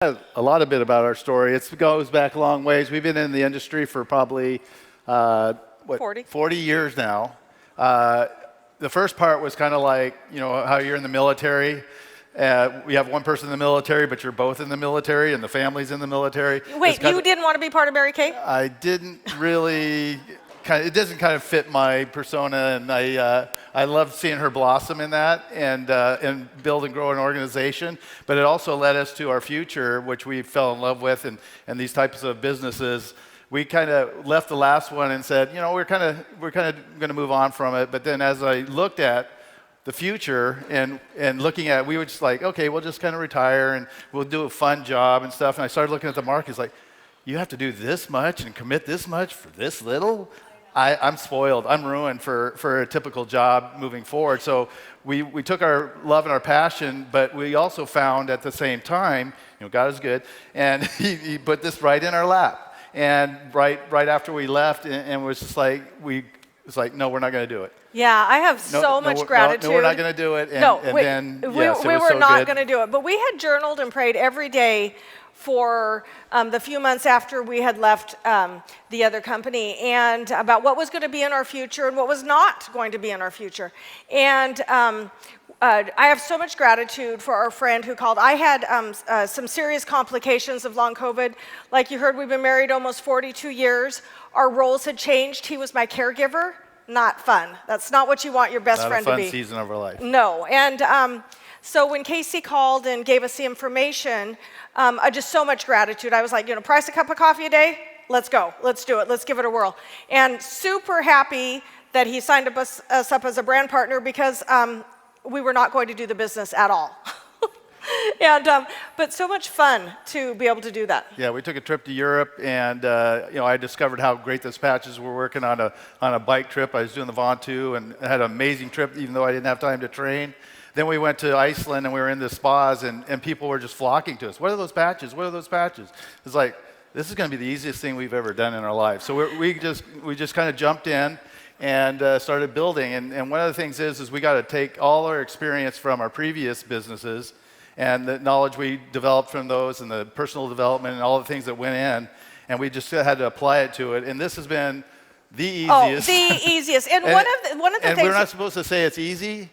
A lot of bit about our story. It goes back a long ways. We've been in the industry for probably 40 years now. The first part was kind of like, how you're in the military. We have one person in the military, but you're both in the military, and the family's in the military. Wait, you didn't want to be part of Mary Kay? I didn't really. It doesn't kind of fit my persona, and I love seeing her blossom in that and build and grow an organization. But it also led us to our future, which we fell in love with, and these types of businesses. We kind of left the last one and said, we're kind of going to move on from it. But then as I looked at the future and looking at, we were just like, okay, we'll just kind of retire and we'll do a fun job and stuff. And I started looking at the market. It's like, you have to do this much and commit this much for this little? I'm spoiled. I'm ruined for a typical job moving forward. So we took our love and our passion, but we also found at the same time, God is good, and he put this right in our lap. And right after we left, and it was just like, no, we're not going to do it. Yeah, I have so much gratitude. No, we're not going to do it. We were not going to do it. But we had journaled and prayed every day for the few months after we had left the other company, and about what was going to be in our future and what was not going to be in our future. And I have so much gratitude for our friend who called. I had some serious complications of long COVID. Like you heard, we've been married almost 42 years. Our roles had changed. He was my caregiver. Not fun. That's not what you want your best friend to be. Not a fun season of our life. No. And so when Casey called and gave us the information, just so much gratitude. I was like, price a cup of coffee a day? Let's go. Let's do it. Let's give it a whirl. And super happy that he signed us up as a brand partner because we were not going to do the business at all. But so much fun to be able to do that. Yeah, we took a trip to Europe, and I discovered how great those patches were working on a bike trip. I was doing the Ventoux and had an amazing trip, even though I didn't have time to train. Then we went to Iceland, and we were in the spas, and people were just flocking to us. What are those patches? What are those patches? It's like, this is going to be the easiest thing we've ever done in our life. So we just kind of jumped in and started building. And one of the things is we got to take all our experience from our previous businesses and the knowledge we developed from those and the personal development and all the things that went in, and we just had to apply it to it. And this has been the easiest. Oh, the easiest. And one of the things. And we're not supposed to say it's easy.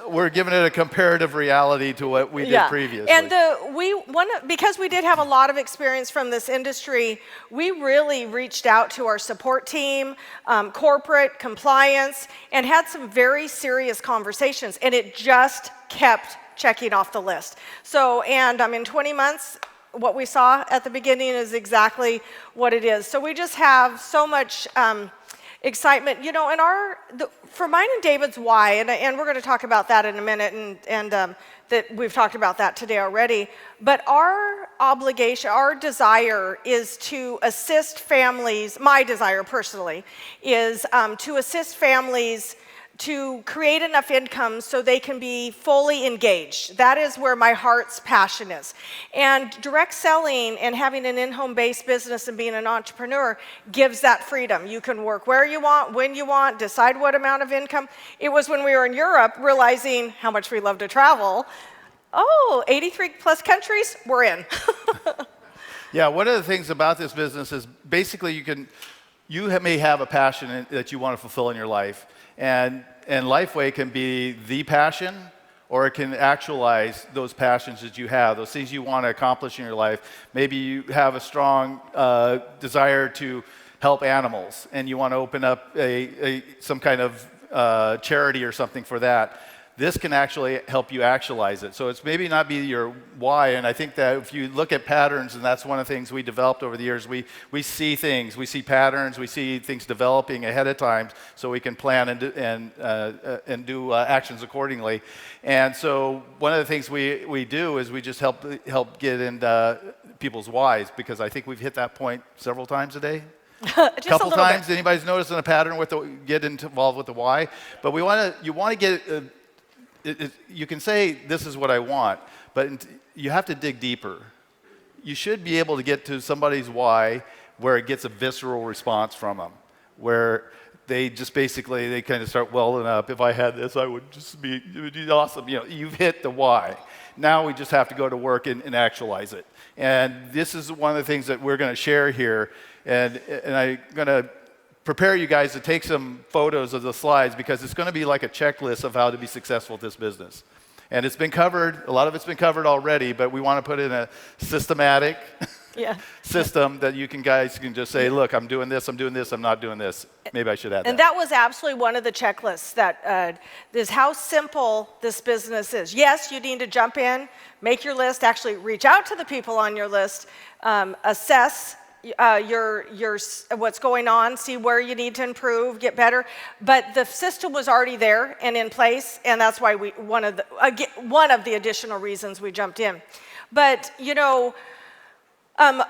We're giving it a comparative reality to what we did previously. And because we did have a lot of experience from this industry, we really reached out to our support team, corporate compliance, and had some very serious conversations. And it just kept checking off the list. So, and in 20 months, what we saw at the beginning is exactly what it is. So we just have so much excitement, for mine and David's why, and we're going to talk about that in a minute, and that we've talked about that today already. But our obligation, our desire is to assist families. My desire personally is to assist families to create enough income so they can be fully engaged. That is where my heart's passion is. And direct selling and having an in-home based business and being an entrepreneur gives that freedom. You can work where you want, when you want, decide what amount of income. It was when we were in Europe, realizing how much we love to travel. 83 plus countries, we're in. Yeah, one of the things about this business is basically you may have a passion that you want to fulfill in your life. And Lifeway can be the passion, or it can actualize those passions that you have, those things you want to accomplish in your life. Maybe you have a strong desire to help animals, and you want to open up some kind of charity or something for that. This can actually help you actualize it. So it's maybe not be your why, and I think that if you look at patterns, and that's one of the things we developed over the years, we see things, we see patterns, we see things developing ahead of time so we can plan and do actions accordingly. And so one of the things we do is we just help get into people's whys, because I think we've hit that point several times a day. A couple times. Anybody's noticing a pattern with get involved with the why? But you want to get you can say, this is what I want, but you have to dig deeper. You should be able to get to somebody's why where it gets a visceral response from them, where they just basically, they kind of start welling up. If I had this, I would just be, it would be awesome. You know, you've hit the why. Now we just have to go to work and actualize it. And this is one of the things that we're going to share here. And I'm going to prepare you guys to take some photos of the slides because it's going to be like a checklist of how to be successful at this business. And it's been covered, a lot of it's been covered already, but we want to put in a systematic system that you guys can just say, look, I'm doing this, I'm not doing this. Maybe I should add that. And that was absolutely one of the checklists that is how simple this business is. Yes, you need to jump in, make your list, actually reach out to the people on your list, assess your what's going on, see where you need to improve, get better. But the system was already there and in place, and that's why one of the additional reasons we jumped in. But you know,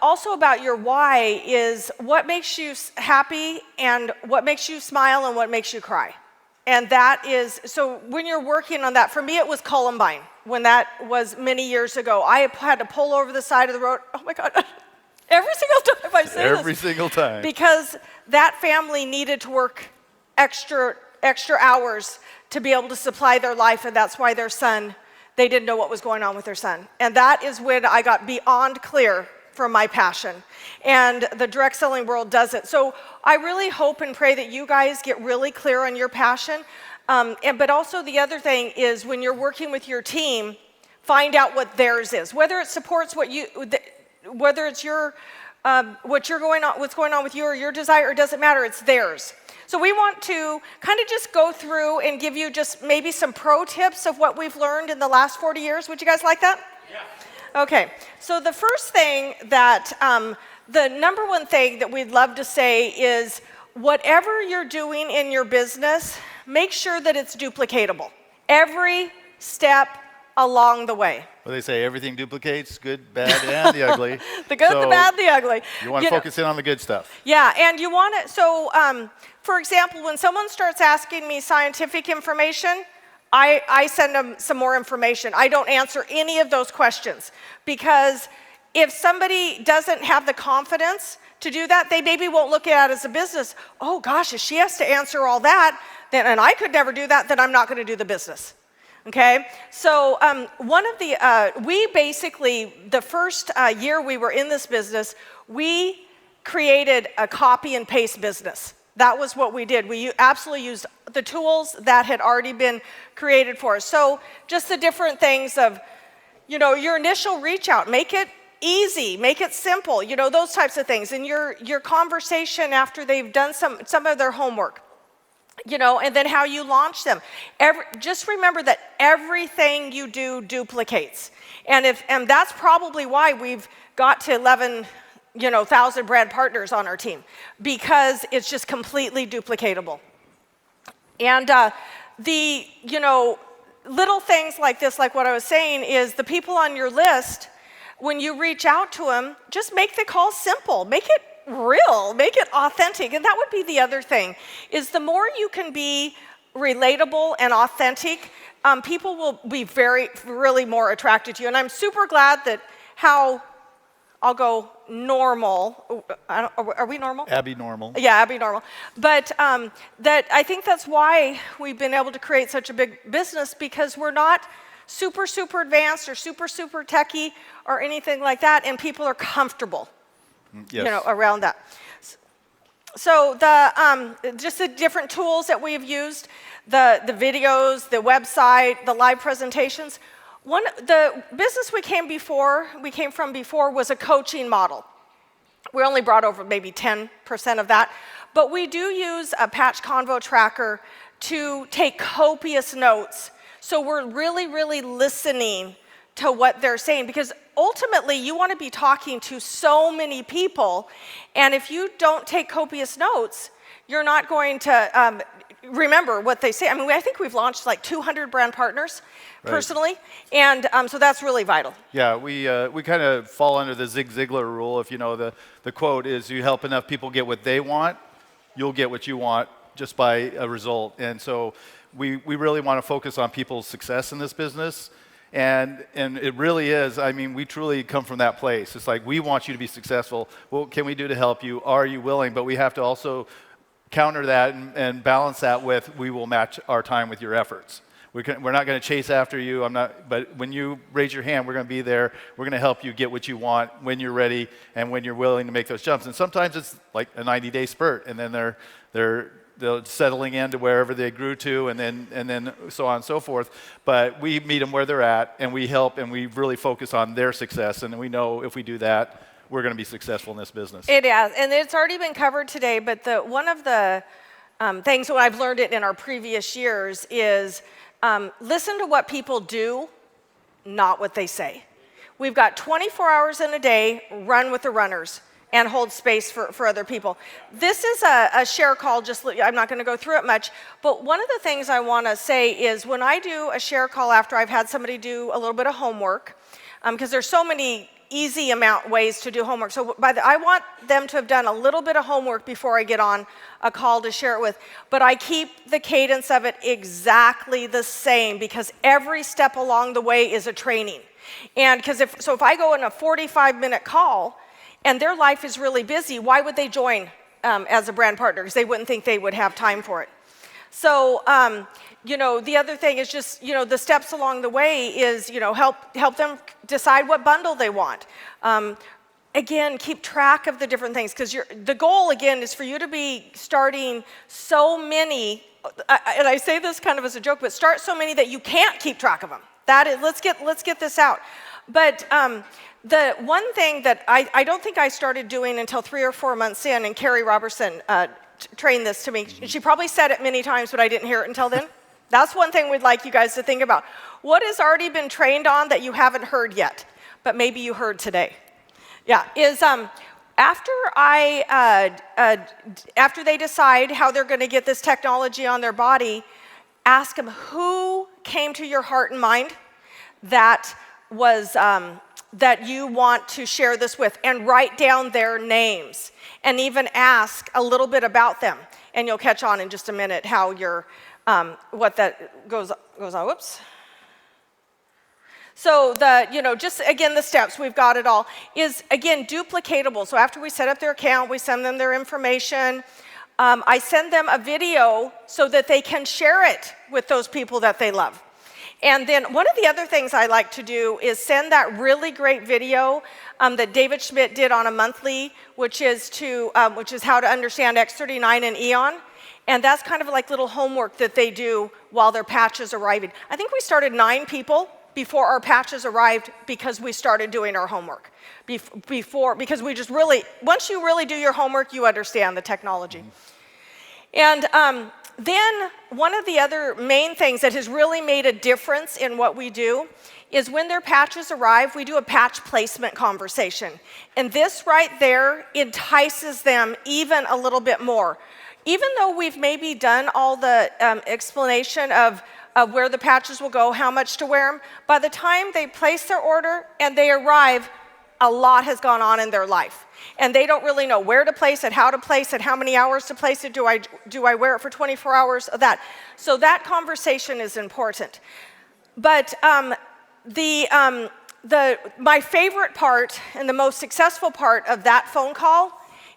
also about your why is what makes you happy and what makes you smile and what makes you cry. And that is, so when you're working on that, for me it was Columbine. When that was many years ago, I had to pull over the side of the road. Oh my God. Every single time I say this. Every single time. Because that family needed to work extra hours to be able to supply their life, and that's why their son, they didn't know what was going on with their son. And that is when I got beyond clear from my passion. And the direct selling world does it. So I really hope and pray that you guys get really clear on your passion. But also the other thing is when you're working with your team, find out what theirs is. Whether it supports whether it's your what's going on with you or your desire, it doesn't matter, it's theirs. So we want to kind of just go through and give you just maybe some pro tips of what we've learned in the last 40 years. Would you guys like that? Yeah. Okay, so the first thing that, the number one thing that we'd love to say is whatever you're doing in your business, make sure that it's duplicatable. Every step along the way. Well, they say everything duplicates, good, bad, and the ugly. The good, the bad, the ugly. You want to focus in on the good stuff. Yeah, and you want to, so for example, when someone starts asking me scientific information, I send them some more information. I don't answer any of those questions because if somebody doesn't have the confidence to do that, they maybe won't look at it as a business. Oh gosh, if she has to answer all that, then, and I could never do that, then I'm not going to do the business. Okay, so one of the, we basically, the first year we were in this business, we created a copy and paste business. That was what we did. We absolutely used the tools that had already been created for us. So just the different things of, you know, your initial reach out, make it easy, make it simple, you know, those types of things. And your conversation after they've done some of their homework. You know, and then how you launch them. Just remember that everything you do duplicates. And that's probably why we've got to 11,000 brand partners on our team, because it's just completely duplicatable. And the, little things like this, like what I was saying, is the people on your list, when you reach out to them, just make the call simple. Make it real, make it authentic. And that would be the other thing, is the more you can be relatable and authentic, people will be really more attracted to you. And I'm super glad that how, I'll go normal, are we normal? Abby normal. Yeah, Abby normal. But that I think that's why we've been able to create such a big business, because we're not super advanced or super techie or anything like that, and people are comfortable. Yes. Around that. So the just the different tools that we've used, the videos, the website, the live presentations. The business we came from before was a coaching model. We only brought over maybe 10% of that, but we do use a Patch Convo tracker to take copious notes. So we're really listening to what they're saying, because ultimately you want to be talking to so many people, and if you don't take copious notes, you're not going to remember what they say. I mean, I think we've launched like 200 brand partners personally, and so that's really vital. Yeah, we kind of fall under the Zig Ziglar rule. If you know, the quote is, you help enough people get what they want, you'll get what you want just by a result. And so we really want to focus on people's success in this business. And it really is, I mean, we truly come from that place. It's like, we want you to be successful. What can we do to help you? Are you willing? But we have to also counter that and balance that with, we will match our time with your efforts. We're not going to chase after you. But when you raise your hand, we're going to be there. We're going to help you get what you want when you're ready and when you're willing to make those jumps. And sometimes it's like a 90-day spurt, and then they're settling into wherever they grew to, and then so on and so forth. But we meet them where they're at, and we help, and we really focus on their success. And we know if we do that, we're going to be successful in this business. It has, and it's already been covered today. But one of the things that I've learned it in our previous years is listen to what people do, not what they say. We've got 24 hours in a day, run with the runners and hold space for other people. This is a share call, I'm not gonna go through it much, but one of the things I wanna say is when I do a share call after I've had somebody do a little bit of homework, because there's so many easy ways to do homework. So I want them to have done a little bit of homework before I get on a call to share it with. But I keep the cadence of it exactly the same because every step along the way is a training. And if I go in a 45-minute call and their life is really busy, why would they join as a brand partner? Because they wouldn't think they would have time for it. So, the other thing is just, the steps along the way is, help them decide what bundle they want. Again, keep track of the different things because the goal, again, is for you to be starting so many, and I say this kind of as a joke, but start so many that you can't keep track of them. That is, let's get this out. But the one thing that I don't think I started doing until 3 or 4 months in, and Carrie Robertson trained this to me. She probably said it many times, but I didn't hear it until then. That's one thing we'd like you guys to think about. What has already been trained on that you haven't heard yet, but maybe you heard today? Yeah, is after they decide how they're going to get this technology on their body, ask them who came to your heart and mind that was that you want to share this with, and write down their names, and even ask a little bit about them. And you'll catch on in just a minute how you're, what that goes on. Whoops. So just again, the steps, we've got it all, is again, duplicatable. So after we set up their account, we send them their information. I send them a video so that they can share it with those people that they love. And then one of the other things I like to do is send that really great video that David Schmidt did on a monthly, which is how to understand X39 and Eon. And that's kind of like little homework that they do while their patch is arriving. I think we started 9 people before our patches arrived because we started doing our homework. Because we just really, once you really do your homework, you understand the technology. And then one of the other main things that has really made a difference in what we do is when their patches arrive, we do a patch placement conversation. And this right there entices them even a little bit more. Even though we've maybe done all the explanation of where the patches will go, how much to wear them, by the time they place their order and they arrive, a lot has gone on in their life. And they don't really know where to place it, how to place it, how many hours to place it, do I wear it for 24 hours, that. So that conversation is important. But my favorite part and the most successful part of that phone call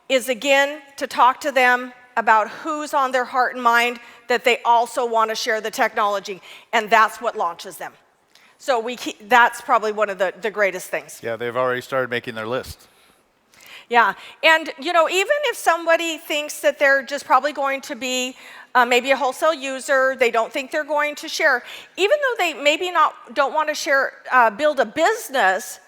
is, again, to talk to them about who's on their heart and mind that they also want to share the technology, and that's what launches them. So that's probably one of the greatest things. Yeah, they've already started making their list. Yeah, and even if somebody thinks that they're just probably going to be maybe a wholesale user, they don't think they're going to share, even though they maybe don't want to share, build a business,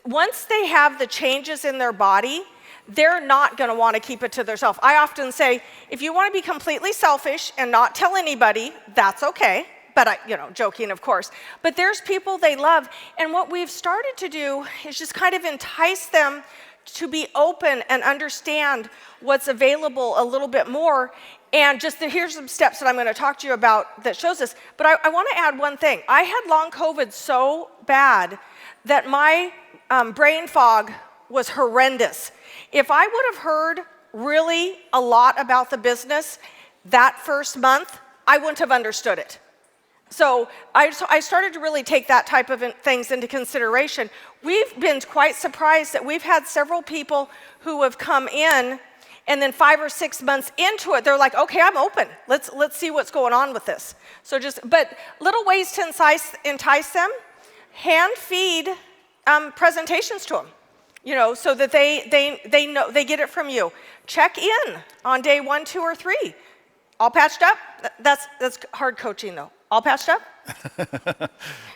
once they have the changes in their body, they're not going to want to keep it to themselves. I often say, if you want to be completely selfish and not tell anybody, that's okay. But joking, of course. But there's people they love, and what we've started to do is just kind of entice them to be open and understand what's available a little bit more. And here's some steps that I'm going to talk to you about that shows this. But I want to add one thing. I had long COVID so bad that my brain fog was horrendous. If I would have heard really a lot about the business that first month, I wouldn't have understood it. So I started to really take that type of things into consideration. We've been quite surprised that we've had several people who have come in And then 5 or 6 months into it, they're like, okay, I'm open. Let's see what's going on with this. So but little ways to entice them, hand feed presentations to them, so that they know, they get it from you. Check in on day 1, 2, or 3. All patched up? That's hard coaching though. All patched up?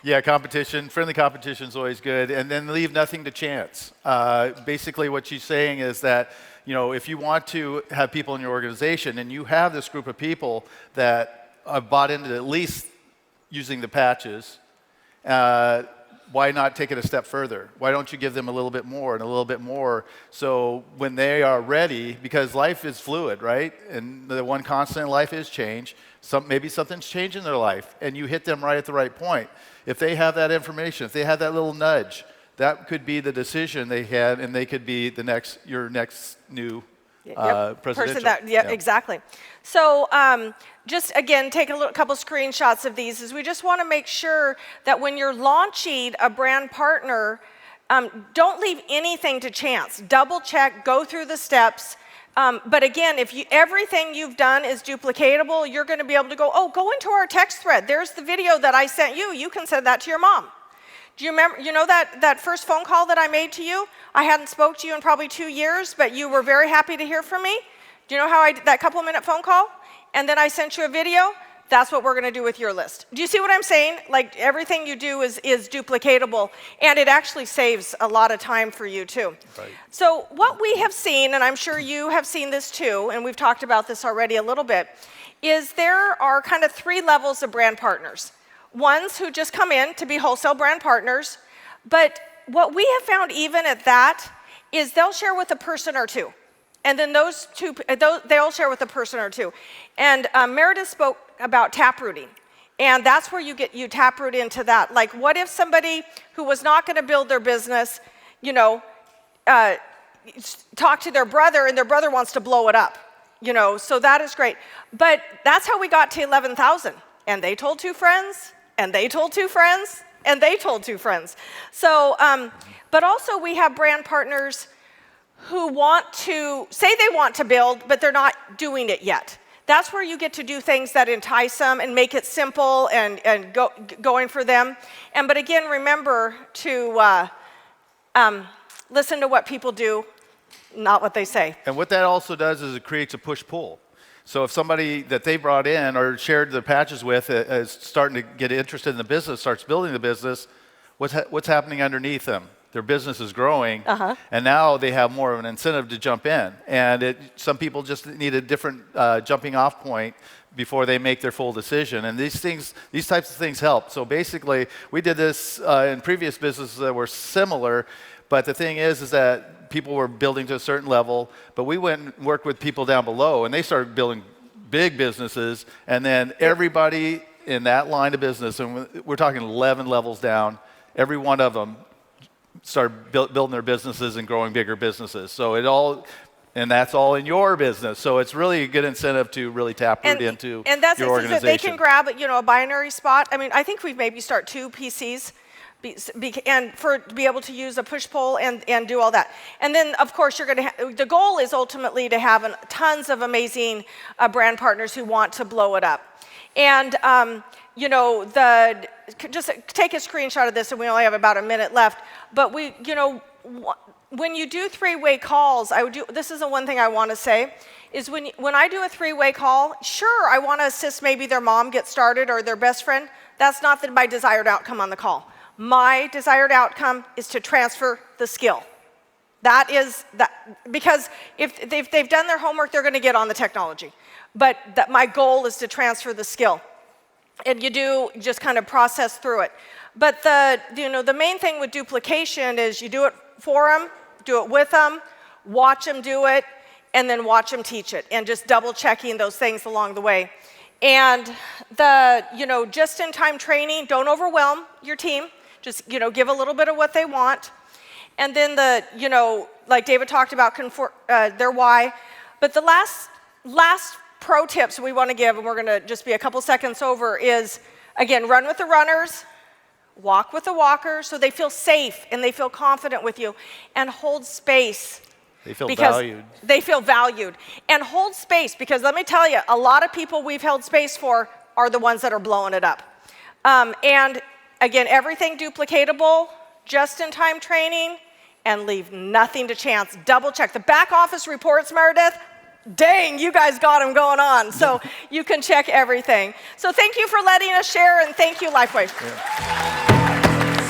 Yeah, friendly competition is always good. And then leave nothing to chance. Basically what she's saying is that, if you want to have people in your organization and you have this group of people that have bought into at least using the patches, why not take it a step further? Why don't you give them a little bit more and a little bit more, so when they are ready, because life is fluid, right? And the one constant in life is change. Maybe something's changed in their life, and you hit them right at the right point. If they have that information, if they have that little nudge, that could be the decision they had, and they could be your next new presidential. Exactly. So just again, take a couple screenshots of these. Is we just want to make sure that when you're launching a brand partner, don't leave anything to chance. Double check, go through the steps. But again, if everything you've done is duplicatable, you're going to be able to go into our text thread. There's the video that I sent you. You can send that to your mom. Do you remember, that first phone call that I made to you? I hadn't spoke to you in probably 2 years, but you were very happy to hear from me. Do you know how I did that couple-minute phone call? And then I sent you a video. That's what we're going to do with your list. Do you see what I'm saying? Like, everything you do is duplicatable, and it actually saves a lot of time for you too. Right. So what we have seen, and I'm sure you have seen this too, and we've talked about this already a little bit, is there are kind of 3 levels of brand partners. Ones who just come in to be wholesale brand partners, but what we have found even at that is they'll share with a person or two. And then they'll share with a person or two. And Meredith spoke about taprooting. And that's where you taproot into that. Like, what if somebody who was not going to build their business, talk to their brother, and their brother wants to blow it up? So that is great. But that's how we got to 11,000. And they told 2 friends, and they told 2 friends, and they told 2 friends. So, but also we have brand partners who want to say they want to build, but they're not doing it yet. That's where you get to do things that entice them and make it simple and going for them. But again, remember to listen to what people do, not what they say. And what that also does is it creates a push-pull. So if somebody that they brought in or shared the patches with is starting to get interested in the business, starts building the business, what's happening underneath them? Their business is growing, and now they have more of an incentive to jump in. And some people just need a different jumping off point before they make their full decision. And these types of things help. So basically, we did this in previous businesses that were similar, but the thing is that people were building to a certain level, but we went and worked with people down below, and they started building big businesses, and then everybody in that line of business, and we're talking 11 levels down, every one of them started building their businesses and growing bigger businesses. So that's all in your business. So it's really a good incentive to really taproot into your organization. And they can grab a binary spot. I mean, I think we maybe start 2 PCs and to be able to use a push-pull and do all that. And then, of course, the goal is ultimately to have tons of amazing brand partners who want to blow it up. And, just take a screenshot of this, and we only have about a minute left. But when you do 3-way calls, this is the one thing I want to say, is when I do a 3-way call, sure, I want to assist maybe their mom get started or their best friend. That's not my desired outcome on the call. My desired outcome is to transfer the skill. That is that, because if they've done their homework, they're going to get on the technology. But my goal is to transfer the skill. And you do just kind of process through it. But the main thing with duplication is you do it for them, do it with them, watch them do it, and then watch them teach it, and just double checking those things along the way. And just-in-time training, don't overwhelm your team. Just give a little bit of what they want. And then like David talked about, their why. But the last pro tips we want to give, and we're going to just be a couple seconds over, is, again, run with the runners, walk with the walkers, so they feel safe and they feel confident with you, and hold space. They feel because valued. they feel valued. And hold space, because let me tell you, a lot of people we've held space for are the ones that are blowing it up. And again, everything duplicatable, just-in-time training, and leave nothing to chance. Double check. The back office reports, Meredith, dang, you guys got them going on. So you can check everything. So thank you for letting us share, and thank you, LifeWave. Yeah.